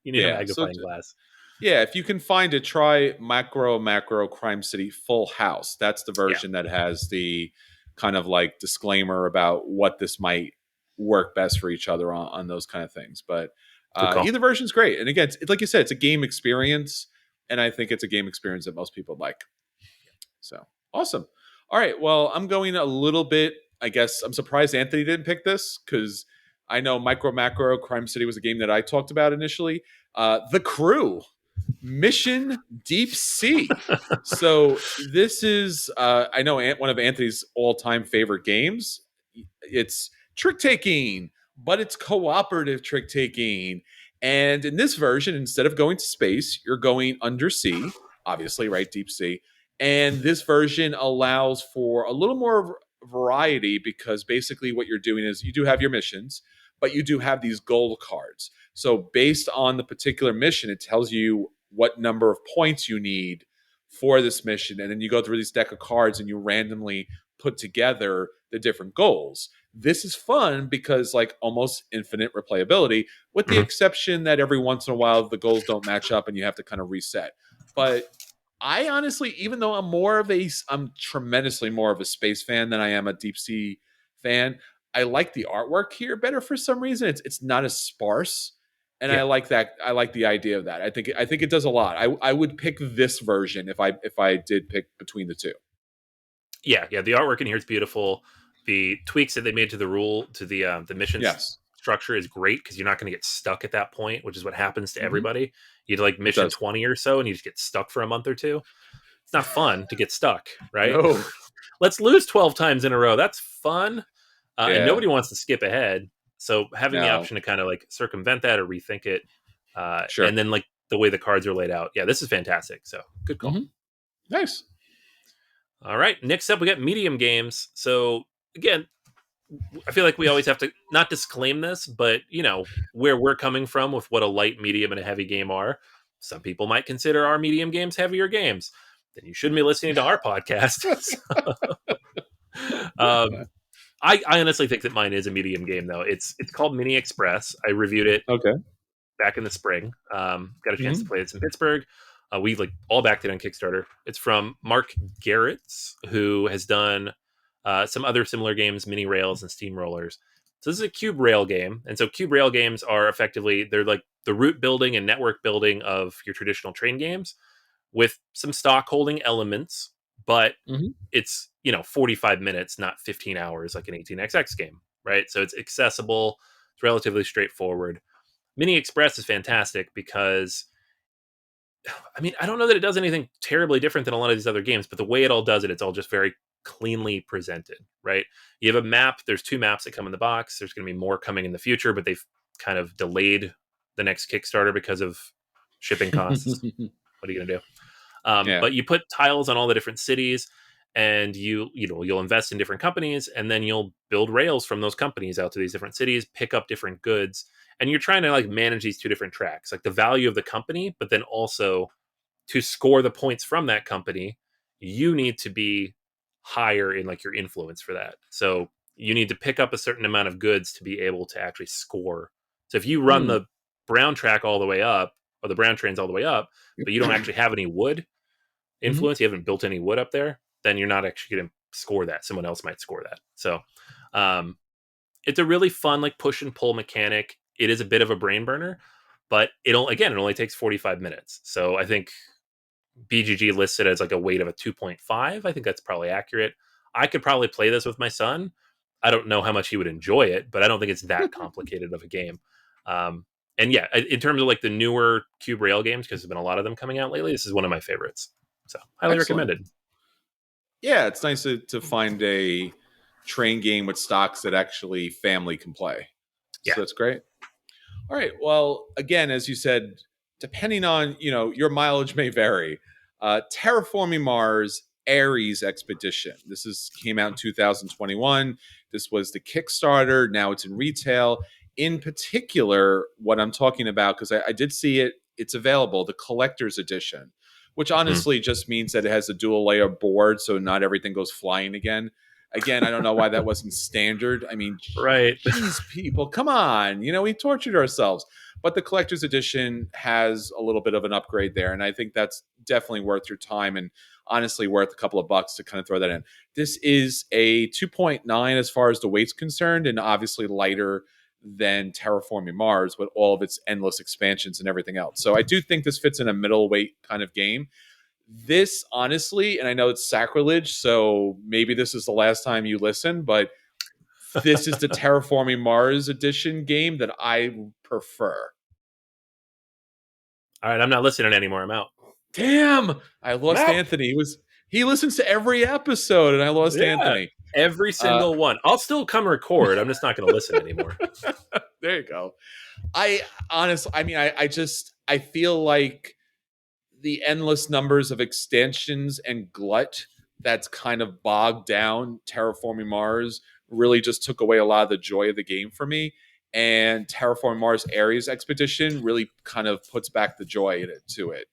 You need a Yeah. So magnifying glass. yeah, if you can find it, try Macro Crime City Full House. That's the Yeah, version that has the kind of like disclaimer about what this might work best for each other on those kind of things. But good call. either version's great. And again, like you said, it's a game experience, and I think it's a game experience that most people like. So awesome. All right. Well, I'm going a little bit. I guess I'm surprised Anthony didn't pick this because I know Macro Crime City was a game that I talked about initially. The Crew. Mission Deep Sea. So this is, I know, one of Anthony's all-time favorite games. It's trick taking, but it's cooperative trick taking. And in this version, instead of going to space, you're going undersea, obviously, right? Deep sea. And this version allows for a little more variety because basically what you're doing is you do have your missions, but you do have these gold cards. So based on the particular mission, it tells you what number of points you need for this mission. And then you go through this deck of cards and you randomly put together the different goals. This is fun because like almost infinite replayability, with the Mhm. exception that every once in a while the goals don't match up and you have to kind of reset. But I honestly, even though I'm tremendously more of a space fan than I am a deep sea fan. I like the artwork here better for some reason. It's not as sparse, and I Yeah, like that. I like the idea of that. I think it does a lot. I would pick this version if I did pick between the two. yeah. The artwork in here is beautiful. The tweaks that they made to the missions Yes, structure is great because you're not going to get stuck at that point, which is what happens to hmm everybody. You do like it mission does. 20 or so, and you just get stuck for a month or two. It's not fun to get stuck, right? No, Let's lose 12 times in a row. That's fun, and yeah, nobody wants to skip ahead. So having the no, option to kind of like circumvent that or rethink it, sure, and then like the way the cards are laid out, yeah, this is fantastic. So good call. hmm nice. All right. Next up, we got medium games. So again, I feel like we always have to not disclaim this, but where we're coming from with what a light, medium, and a heavy game are. Some people might consider our medium games heavier games. Then you shouldn't be listening to our podcast. um, I honestly think that mine is a medium game, though. It's called Mini Express. I reviewed it Okay. back in the spring. Got a chance to hmm play it in Pittsburgh. We like all backed it on Kickstarter. It's from Mark Garretts, who has done some other similar games, Mini Rails and Steamrollers. So this is a cube rail game, and so cube rail games are effectively they're like the route building and network building of your traditional train games, with some stock holding elements, but hmm it's 45 minutes, not 15 hours like an 18xx game, right? So it's accessible, it's relatively straightforward. Mini Express is fantastic because I mean, I don't know that it does anything terribly different than a lot of these other games, but the way it all does it, it's all just very cleanly presented, right? You have a map. There's 2 maps that come in the box. There's going to be more coming in the future, but they've kind of delayed the next Kickstarter because of shipping costs. What are you going to do? Yeah. But you put tiles on all the different cities, and you'll invest in different companies, and then you'll build rails from those companies out to these different cities, pick up different goods, and you're trying to like manage these 2 different tracks, like the value of the company, but then also to score the points from that company, you need to be higher in like your influence for that. So you need to pick up a certain amount of goods to be able to actually score. So if you run Hmm. the brown track all the way up, or the brown trains all the way up, but you don't actually have any wood Mhm. influence, you haven't built any wood up there, then you're not actually going to score that. Someone else might score that. So um, it's a really fun like push and pull mechanic. It is a bit of a brain burner, but it only takes 45 minutes. So I think BGG lists it as like a weight of a 2.5. I think that's probably accurate. I could probably play this with my son. I don't know how much he would enjoy it, but I don't think it's that complicated of a game. Um, and yeah, in terms of like the newer Cube Rail games, because there's been a lot of them coming out lately, this is one of my favorites. So highly Excellent. recommended. Yeah, it's nice to find a train game with stocks that actually family can play. Yeah. So that's great. All right. Well, again, as you said, depending on your mileage may vary. Terraforming Mars Ares Expedition. This is came out in 2021. This was the Kickstarter. Now it's in retail. In particular, what I'm talking about, because I did see it, it's available, the collector's edition, which Mhm. honestly just means that it has a dual layer board, so not everything goes flying again. Again, I don't know why that wasn't standard. I mean, Right. geez, people, come on. We tortured ourselves. But the collector's edition has a little bit of an upgrade there. And I think that's definitely worth your time and honestly worth a couple of bucks to kind of throw that in. This is a 2.9 as far as the weight's concerned, and obviously lighter than Terraforming Mars with all of its endless expansions and everything else. So I do think this fits in a middleweight kind of game. This, honestly, and I know it's sacrilege, so maybe this is the last time you listen, but this is the Terraforming Mars edition game that I prefer. All right, I'm not listening anymore. I'm out. Damn, I I'm lost out. Anthony. He listens to every episode, and I lost Yeah. Anthony. Every Uh, single one. I'll still come record. I'm just not going to listen anymore. there you go. I honestly, I mean, I feel like the endless numbers of extensions and glut that's kind of bogged down Terraforming Mars really just took away a lot of the joy of the game for me. And Terraforming Mars Ares Expedition really kind of puts back the joy in it to it.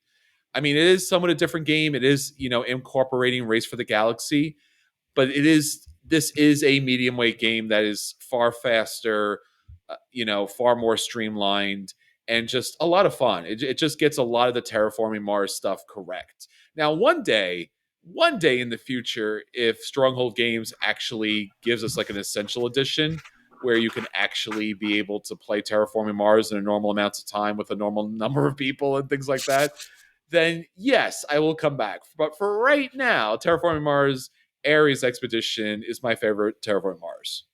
I mean, it is somewhat a different game. It is, incorporating Race for the Galaxy, but this is a medium weight game that is far faster, far more streamlined, and just a lot of fun. It just gets a lot of the Terraforming Mars stuff correct. Now, one day in the future, if Stronghold Games actually gives us like an essential edition where you can actually be able to play Terraforming Mars in a normal amount of time with a normal number of people and things like that, then yes, I will come back. But for right now, Terraforming Mars Ares Expedition is my favorite Terraforming Mars.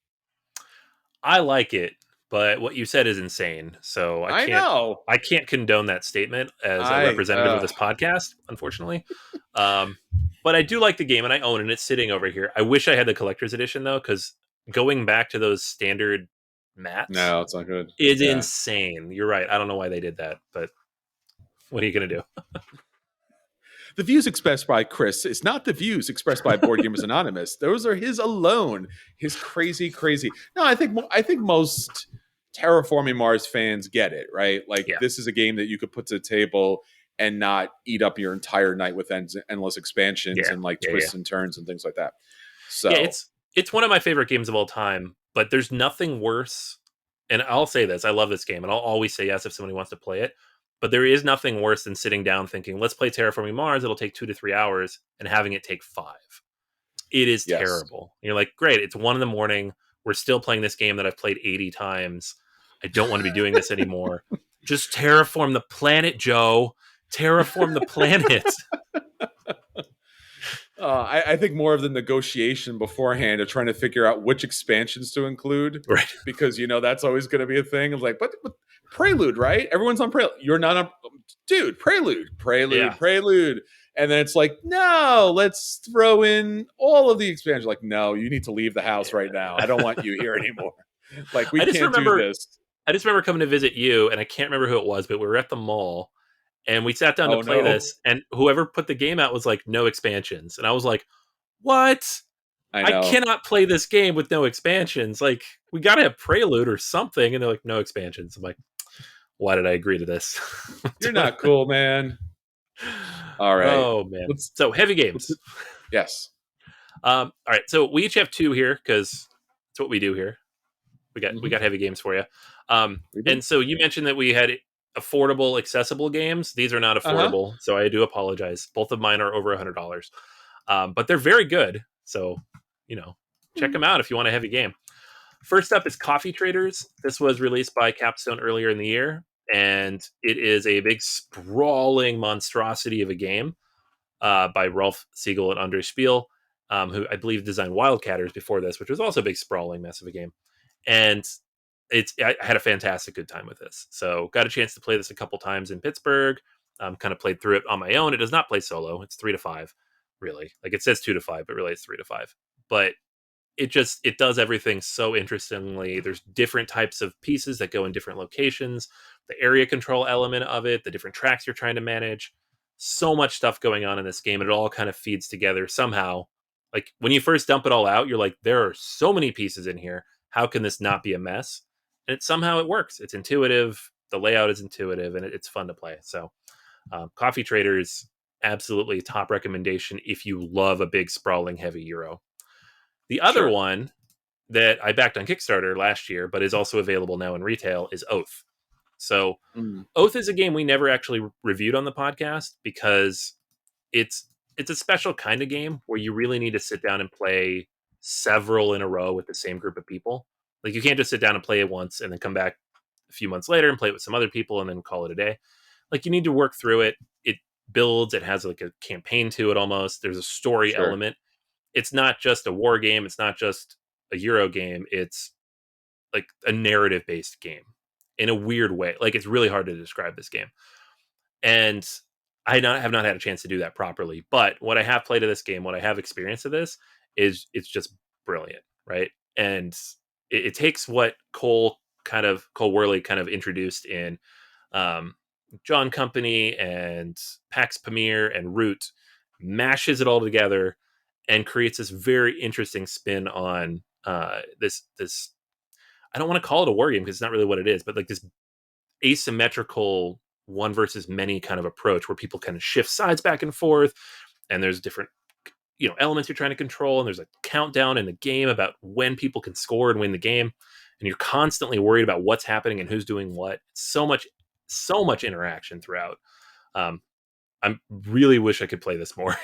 I like it, but what you said is insane. So I know. I can't condone that statement as a I representative of this podcast, unfortunately. Um, but I do like the game and I own it. And it's sitting over here. I wish I had the collector's edition though, because going back to those standard mats No, it's not good. is Yeah. insane. You're right. I don't know why they did that, but what are you gonna do? The views expressed by Chris is not the views expressed by Board Gamers Anonymous. Those are his alone. His crazy, crazy. No, I think most Terraforming Mars fans get it, right? Like Yeah, this is a game that you could put to the table and not eat up your entire night with endless expansions yeah, and like yeah, yeah. twists and turns and things like that. Yeah, So it's one of my favorite games of all time, but there's nothing worse. And I'll say this, I love this game, and I'll always say yes if somebody wants to play it. But there is nothing worse than sitting down thinking, let's play Terraforming Mars, it'll take 2 to 3 hours, and having it take 5. It is yes. terrible. And you're like, great, it's 1 in the morning. We're still playing this game that I've played 80 times. I don't want to be doing this anymore. Just terraform the planet, Joe. Terraform the planet. I think more of the negotiation beforehand of trying to figure out which expansions to include, Right. because that's always going to be a thing. Of like, but Prelude, right? Everyone's on Prelude. You're not on. dude, prelude, Yeah. prelude, prelude. And then it's like, no, let's throw in all of the expansions. Like, no, you need to leave the house right now. I don't want you here anymore. Like, we I just can't do remember this. I just remember coming to visit you, and I can't remember who it was, but we were at the mall, and we sat down to Oh play no. this, and whoever put the game out was like, no expansions. And I was like, what? I I know. cannot play this game with no expansions. Like, we got to have Prelude or something. And they're like, no expansions. I'm like, why did I agree to this? You're not cool, man. All right. Oh, man. Let's, So, heavy let's games. yes. All right. So, we each have two here because that's what we do here. We got heavy games for you. We do. And so, you mentioned that we had affordable, accessible games. These are not Uh-huh. affordable. So, I do apologize. Both of mine are over $100. But they're very good. So, check them out if you want a heavy game. First up is Coffee Traders. This was released by Capstone earlier in the year, and it is a big sprawling monstrosity of a game by Rolf Siegel and Andre Spiel, who I believe designed Wildcatters before this, which was also a big sprawling mess of a game. And I had a fantastic good time with this. So got a chance to play this a couple times in Pittsburgh. Kind of played through it on my own. It does not play solo. It's 3 to 5, really. Like it says 2 to 5, but really it's 3 to 5. But it does everything so interestingly. There's different types of pieces that go in different locations, the area control element of it, the different tracks you're trying to manage, so much stuff going on in this game, and it all kind of feeds together somehow. Like when you first dump it all out, you're like, there are so many pieces in here, how can this not be a mess? And somehow it works. It's intuitive, the layout is intuitive, and it's fun to play. So Coffee Traders, absolutely top recommendation if you love a big sprawling heavy Euro. The other Sure. one that I backed on Kickstarter last year, but is also available now in retail, is Oath. So Mm, Oath is a game we never actually reviewed on the podcast because it's a special kind of game where you really need to sit down and play several in a row with the same group of people. Like you can't just sit down and play it once and then come back a few months later and play it with some other people and then call it a day. Like you need to work through it. It builds, it has like a campaign to it almost. There's a story sure. element. It's not just a war game, it's not just a Euro game, it's like a narrative based game in a weird way. Like it's really hard to describe this game. And have not had a chance to do that properly. But what I have played of this game, what I have experienced of this is it's just brilliant, right? And it takes what Cole Worley kind of introduced in um, John Company and Pax Pamir and Root, mashes it all together and creates this very interesting spin on this. I don't want to call it a war game because it's not really what it is, but like this asymmetrical one versus many kind of approach where people kind of shift sides back and forth, and there's different elements you're trying to control, and there's a countdown in the game about when people can score and win the game, and you're constantly worried about what's happening and who's doing what. So much interaction throughout. I really wish I could play this more.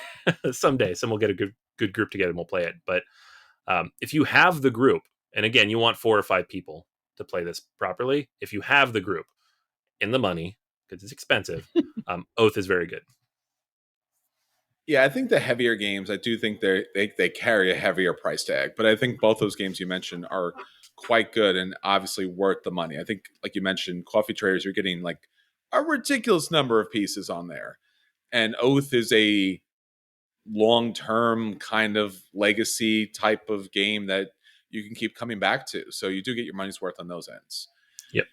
Someday, we'll get a good group together and we'll play it. But if you have the group, and again, you want 4 or 5 people to play this properly. If you have the group in the money, because it's expensive, Oath is very good. Yeah, I think the heavier games, I do think they carry a heavier price tag, but I think both those games you mentioned are quite good and obviously worth the money. I think, like you mentioned, Coffee Traders, you're getting like a ridiculous number of pieces on there, and Oath is a long-term kind of legacy type of game that you can keep coming back to. So you do get your money's worth on those ends. Yep.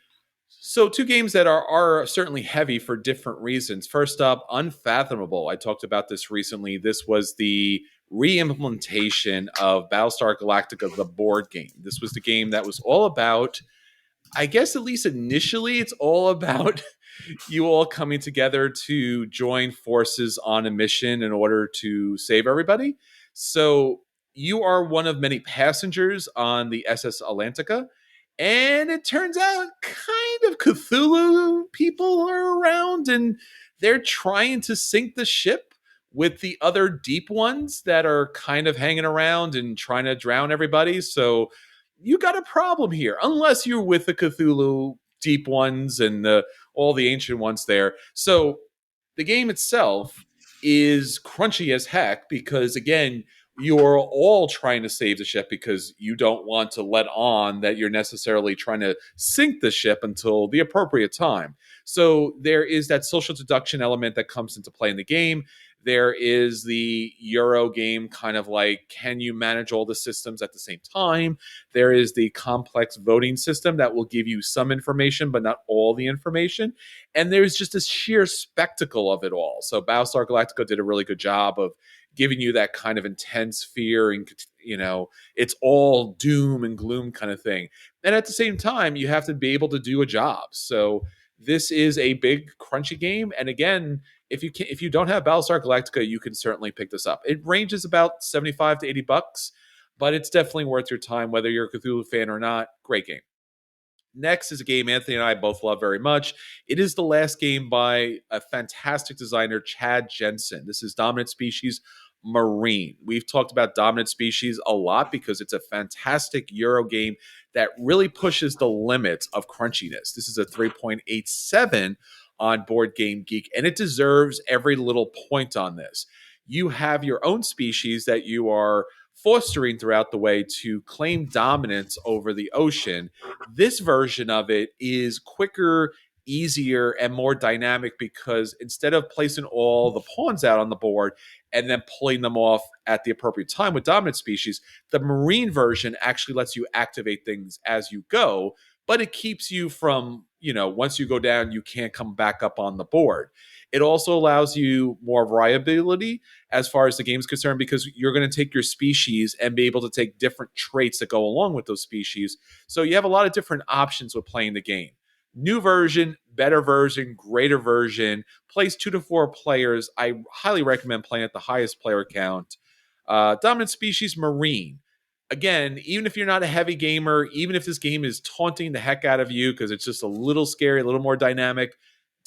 So two games that are certainly heavy for different reasons. First up, Unfathomable. I talked about this recently. This was the re-implementation of Battlestar Galactica, the board game. This was the game that was all about, I guess at least initially, it's all about you all coming together to join forces on a mission in order to save everybody. So you are one of many passengers on the SS Atlantica. And it turns out kind of Cthulhu people are around and they're trying to sink the ship with the other deep ones that are kind of hanging around and trying to drown everybody. So you got a problem here, unless you're with the Cthulhu deep ones and all the ancient ones there. So the game itself is crunchy as heck because, again, you're all trying to save the ship because you don't want to let on that you're necessarily trying to sink the ship until the appropriate time. So there is that social deduction element that comes into play in the game. There is the Euro game, kind of like, can you manage all the systems at the same time? There is the complex voting system that will give you some information, but not all the information. And there's just this sheer spectacle of it all. So Battlestar Galactica did a really good job of giving you that kind of intense fear and, it's all doom and gloom kind of thing. And at the same time, you have to be able to do a job. So this is a big crunchy game. And again, if you don't have Battlestar Galactica, you can certainly pick this up. It ranges about 75 to $80, but it's definitely worth your time, whether you're a Cthulhu fan or not. Great game. Next is a game Anthony and I both love very much. It is the last game by a fantastic designer, Chad Jensen. This is Dominant Species Marine. We've talked about Dominant Species a lot because it's a fantastic Euro game that really pushes the limits of crunchiness. This is a 3.87 on Board Game Geek, and it deserves every little point on this. You have your own species that you are fostering throughout the way to claim dominance over the ocean. This version of it is quicker, easier, and more dynamic because instead of placing all the pawns out on the board and then pulling them off at the appropriate time with dominant species, the marine version actually lets you activate things as you go, but it keeps you from, once you go down, you can't come back up on the board. It also allows you more variability as far as the game's concerned because you're going to take your species and be able to take different traits that go along with those species. So you have a lot of different options with playing the game. New version, better version, greater version, plays 2 to 4 players. I highly recommend playing at the highest player count. Dominant Species Marine. Again, even if you're not a heavy gamer, even if this game is taunting the heck out of you because it's just a little scary, a little more dynamic,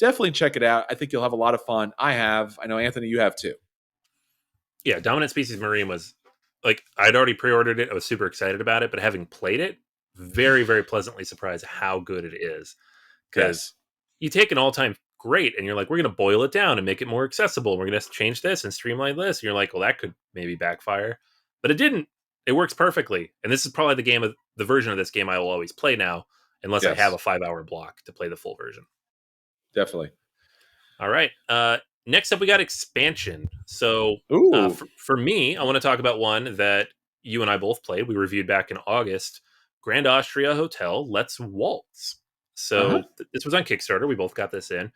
definitely check it out. I think you'll have a lot of fun. I have. I know, Anthony, you have too. Yeah, Dominant Species Marine was like, I'd already pre-ordered it. I was super excited about it, but having played it, very, very pleasantly surprised how good it is. Because you take an all-time great and you're like, we're going to boil it down and make it more accessible. We're going to change this and streamline this. And you're like, well, that could maybe backfire. But it didn't. It works perfectly. And this is probably the version of this game I will always play now, unless I have a 5-hour block to play the full version. Definitely. All right. Next up, we got expansion. So for me, I want to talk about one that you and I both played. We reviewed back in August, Grand Austria Hotel, Let's Waltz. So this was on Kickstarter. We both got this in.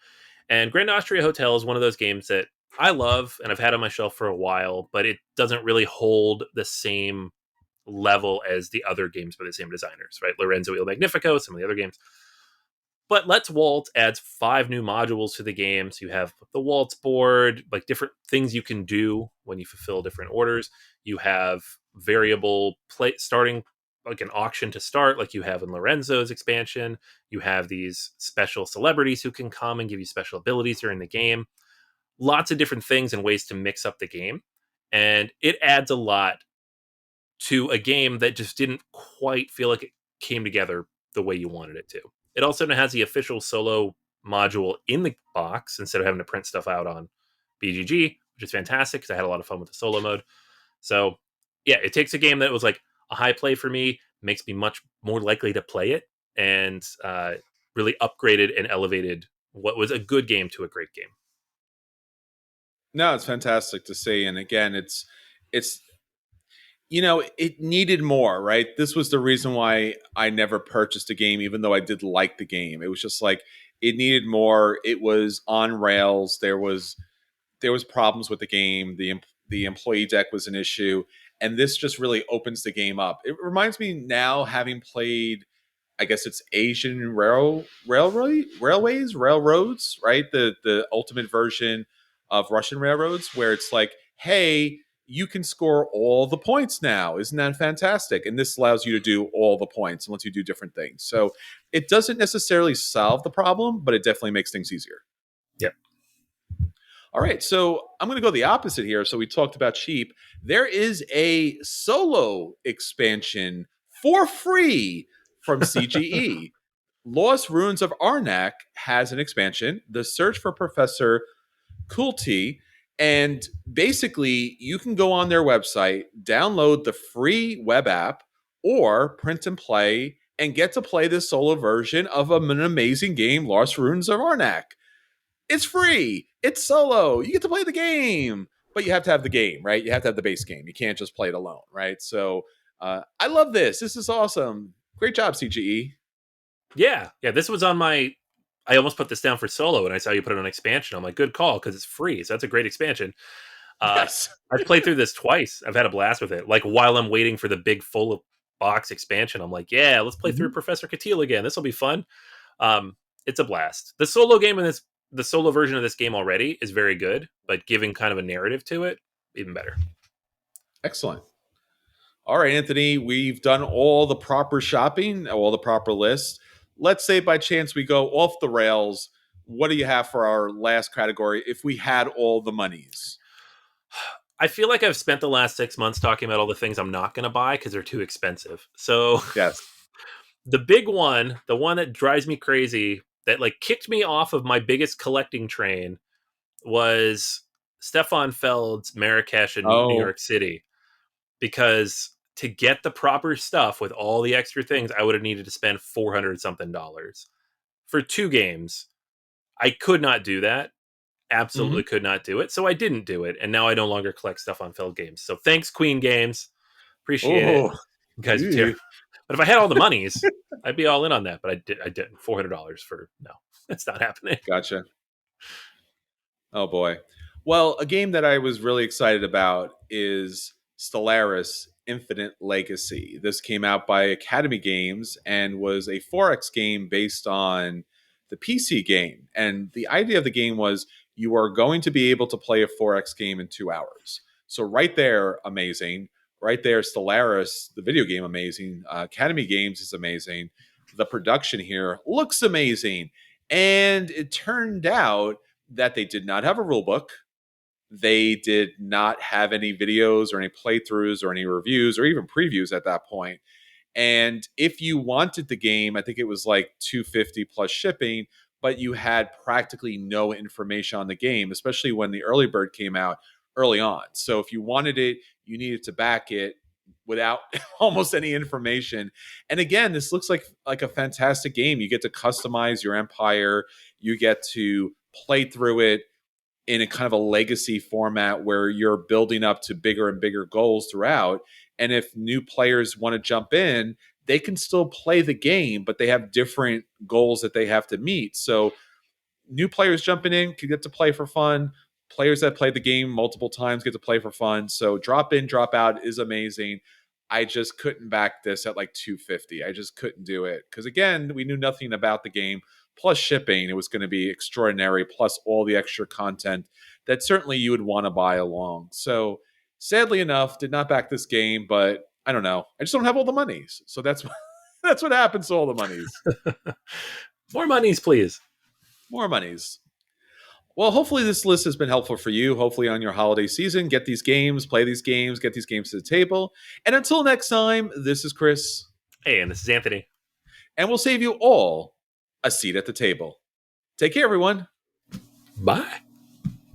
And Grand Austria Hotel is one of those games that I love and I've had on my shelf for a while, but it doesn't really hold the same level as the other games by the same designers, right? Lorenzo Il Magnifico, some of the other games. But Let's Waltz adds 5 new modules to the game. So you have the waltz board, like different things you can do when you fulfill different orders. You have variable play starting, like an auction to start, like you have in Lorenzo's expansion. You have these special celebrities who can come and give you special abilities during the game. Lots of different things and ways to mix up the game. And it adds a lot to a game that just didn't quite feel like it came together the way you wanted it to. It also has the official solo module in the box instead of having to print stuff out on BGG, which is fantastic because I had a lot of fun with the solo mode. So, yeah, it takes a game that was like a high play for me, makes me much more likely to play it, and really upgraded and elevated what was a good game to a great game. No, it's fantastic to see. And again, it's it needed more, right? This was the reason why I never purchased a game, even though I did like the game. It was just like it needed more. It was on rails. There was problems with the game. The employee deck was an issue, and this just really opens the game up. It reminds me now, having played, I guess it's Asian railroads, right? The ultimate version of Russian railroads, where it's like, hey, you can score all the points now. Isn't that fantastic? And this allows you to do all the points and lets you do different things. So it doesn't necessarily solve the problem, but it definitely makes things easier. Yep. All right, so I'm going to go the opposite here. So we talked about cheap. There is a solo expansion for free from CGE. Lost Ruins of Arnak has an expansion. The Search for Professor Kulti And basically, you can go on their website, download the free web app, or print and play, and get to play this solo version of an amazing game, Lost Ruins of Arnak. It's free. It's solo. You get to play the game, but you have to have the game, right? You have to have the base game. You can't just play it alone, right? So I love this. This is awesome. Great job, CGE. Yeah. This was on my. I almost put this down for solo, and I saw you put it on expansion. I'm like, good call, because it's free. So that's a great expansion. Yes. I've played through this twice. I've had a blast with it. Like while I'm waiting for the big full box expansion, I'm like, yeah, let's play through Professor Catil again. This will be fun. It's a blast. The solo game in this, the solo version of this game already is very good, but giving kind of a narrative to it, even better. Excellent. All right, Anthony, we've done all the proper shopping, all the proper lists. Let's say by chance we go off the rails. What do you have for our last category if we had all the monies? I feel like I've spent the last 6 months talking about all the things I'm not going to buy because they're too expensive. So yes, the big one, the one that drives me crazy, that like kicked me off of my biggest collecting train, was Stefan Feld's Marrakesh in New York City. Because to get the proper stuff with all the extra things, I would have needed to spend $400 something for 2 games. I could not do that. Absolutely could not do it. So I didn't do it. And now I no longer collect stuff on Feld games. So thanks, Queen Games. Appreciate it. You guys are terrible. But if I had all the monies, I'd be all in on that. But I didn't. $400 for no. It's not happening. Gotcha. Oh boy. Well, a game that I was really excited about is Stellaris Infinite Legacy. This came out by Academy Games and was a 4X game based on the PC game. And the idea of the game was you are going to be able to play a 4X game in 2 hours. So right there, amazing. Right there, Stellaris, the video game, amazing. Academy Games is amazing. The production here looks amazing. And it turned out that they did not have a rule book. They did not have any videos or any playthroughs or any reviews or even previews at that point. And if you wanted the game, I think it was like $250 plus shipping, but you had practically no information on the game, especially when the early bird came out early on. So if you wanted it, you needed to back it without almost any information. And again, this looks like a fantastic game. You get to customize your empire. You get to play through it in a kind of a legacy format where you're building up to bigger and bigger goals throughout. And if new players want to jump in, they can still play the game, but they have different goals that they have to meet. So new players jumping in can get to play for fun. Players that play the game multiple times get to play for fun. So drop in, drop out is amazing. I just couldn't back this at like $250. I just couldn't do it. Because again, we knew nothing about the game. Plus shipping, it was going to be extraordinary, plus all the extra content that certainly you would want to buy along. So sadly enough, did not back this game, but I don't know. I just don't have all the monies. So that's what happens to all the monies. More monies, please. More monies. Well, hopefully this list has been helpful for you. Hopefully on your holiday season, get these games, play these games, get these games to the table. And until next time, this is Chris. Hey, and this is Anthony. And we'll save you all a seat at the table. Take care, everyone. Bye.